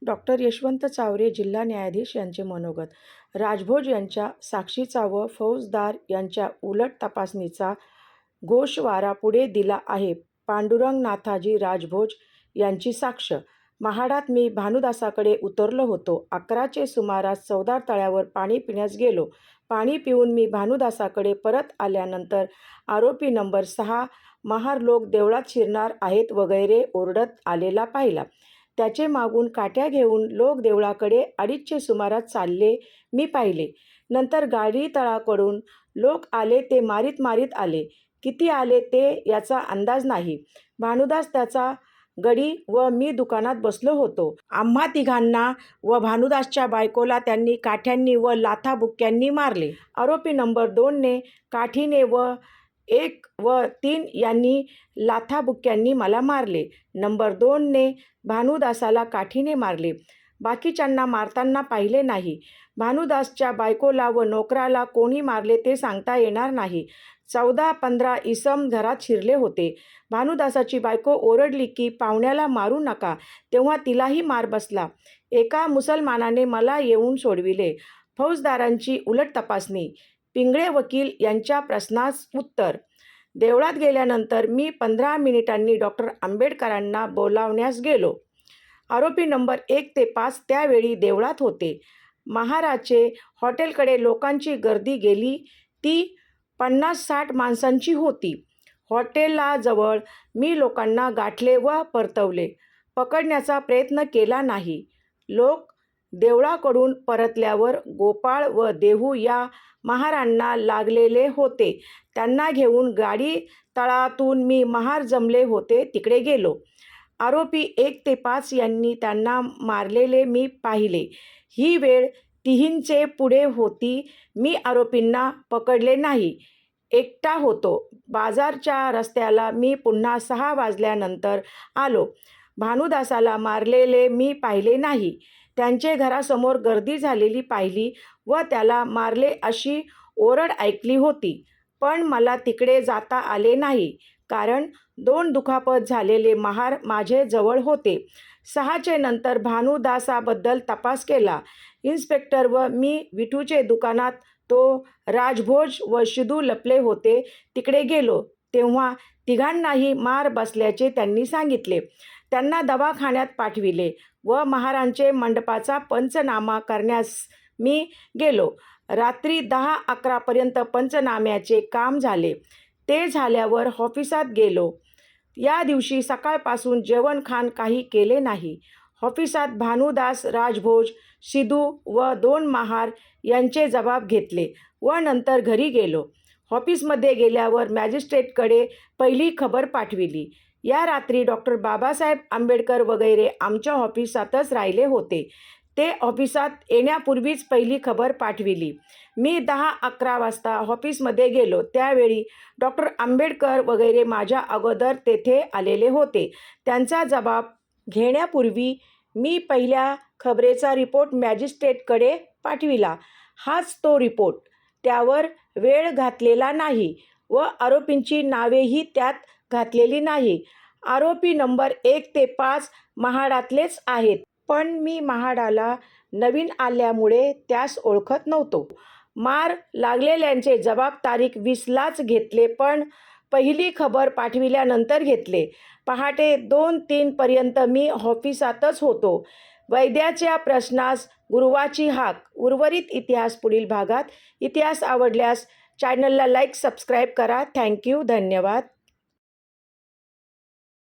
Doctor Yashwant Chaware जिल्हा न्यायाधीश यांचे मनोगत. राजभोज यांच्या साक्षीचा व फौजदार यांच्या उलट तपासणीचा गोषवारा पुढे दिला आहे. पांडुरंग नाथाजी राजभोज यांची साक्ष. महाडात मी भानुदासाकडे उतरलो होतो. 11चे सुमारास चौदार तळ्यावर पाणी पिण्यास गेलो. पाणी पिऊन मी भानुदासाकडे परत आल्यानंतर आरोपी नंबर 6 महार लोक देवळात शिरणार आहेत वगैरे ओरडत आलेला पाहिला. त्याचे मागून काठ्या घेऊन लोक देवळाकडे 2:30चे सुमारास चालले मी पाहिले. नंतर गाडी तळाकडून लोक आले ते मारीत मारीत आले. किती आले ते याचा अंदाज नाही. भानुदास, त्याचा गडी व मी दुकानात बसलो होतो. आम्हा तिघांना व भानुदासच्या बायकोला त्यांनी काठ्यांनी व लाथाबुक्क्यांनी मारले. आरोपी नंबर 2ने काठीने व 1 व 3 यांनी लाथाबुक्क्यांनी मला मारले. नंबर 2ने भानुदासाला काठीने मारले. बाकीच्यांना मारताना पाहिले नाही. भानुदासच्या बायकोला व नोकराला कोणी मारले ते सांगता येणार नाही. 14-15 इसम घरात शिरले होते. भानुदासाची बायको ओरडली की पाहुण्याला मारू नका, तेव्हा तिलाही मार बसला. एका मुसलमानाने मला येऊन सोडविले. फौजदारांची उलट तपासणी. पिंगळे वकील यांच्या प्रश्नास उत्तर. देवळात गेल्यानंतर मी 15 मिनिटांनी डॉक्टर आंबेडकरांना बोलावण्यास गेलो. आरोपी नंबर 1 ते 5 त्यावेळी देवळात होते. महाराचे हॉटेलकडे लोकांची गर्दी गेली ती 50-60 माणसांची होती. हॉटेलाजवळ मी लोकांना गाठले व परतवले. पकडण्याचा प्रयत्न केला नाही. लोक देवळाकडून परतल्यावर गोपाळ व देहू या महारांना लागलेले होते. त्यांना घेऊन गाडी तळातून मी महार जमले होते तिकडे गेलो. आरोपी 1 ते 5 यांनी त्यांना मारलेले मी पाहिले. ही वेळ 3चे पुढे होती. मी आरोपींना पकडले नाही. एकटा होतो. बाजारच्या रस्त्याला मी पुन्हा 6 वाजल्यानंतर आलो. भानुदासाला मारलेले मी पाहिले नाही. त्यांचे घरासमोर गर्दी झालेली पाहिली व त्याला मारले अशी ओरड ऐकली होती. पण मला तिकडे जाता आले नाही, कारण 2 दुखापत झालेले महार माझे जवळ होते. 6चे नंतर भानुदासाबद्दल तपास केला. इन्स्पेक्टर व मी विठूचे दुकानात तो राजभोज व शिदू लपले होते तिकडे गेलो. तेव्हा तिघांनाही मार बसल्याचे त्यांनी सांगितले. त्यांना दवाखान्यात पाठविले व महारांचे मंडपाचा पंचनामा करण्यास मी गेलो. रात्री 10-11 पर्यंत पंचनाम्याचे काम झाले. ते झाल्यावर ऑफिसात गेलो. या दिवशी सकाळपासून जेवणखाण काही केले नाही. ऑफिसात भानुदास, राजभोज, सिधू व 2 महार यांचे जबाब घेतले व नंतर घरी गेलो. ऑफिसमध्ये गेल्यावर मॅजिस्ट्रेटकडे पहिली खबर पाठविली. या रात्री डॉक्टर बाबासाहेब आंबेडकर वगैरे आमच्या ऑफिसातच राहिले होते. ते ऑफिसात येण्यापूर्वीच पहिली खबर पाठविली. मी 10-11 वाजता ऑफिसमध्ये गेलो. त्यावेळी डॉक्टर आंबेडकर वगैरे माझ्या अगोदर तेथे आलेले होते. त्यांचा जबाब घेण्यापूर्वी मी पहिल्या खबरेचा रिपोर्ट मॅजिस्ट्रेटकडे पाठविला. हाच तो रिपोर्ट. त्यावर वेळ घातलेला नाही व आरोपींची नावेही त्यात घातलेली नाही. आरोपी नंबर 1 ते 5 महाडातलेच आहेत. पण मी महाडाला नवीन आल्यामुळे त्यास ओळखत नव्हतो. मार लागलेल्यांचे जबाब तारीख 20लाच घेतले, पण पहिली खबर पाठविल्यानंतर घेतले. पहाटे 2-3 पर्यंत मी ऑफिसातच होतो. वैद्याच्या प्रश्नास गुरुवाची हाक. उर्वरित इतिहास पुढील भागात. इतिहास आवडल्यास चॅनलला लाईक, सबस्क्राईब करा. थँक्यू. धन्यवाद.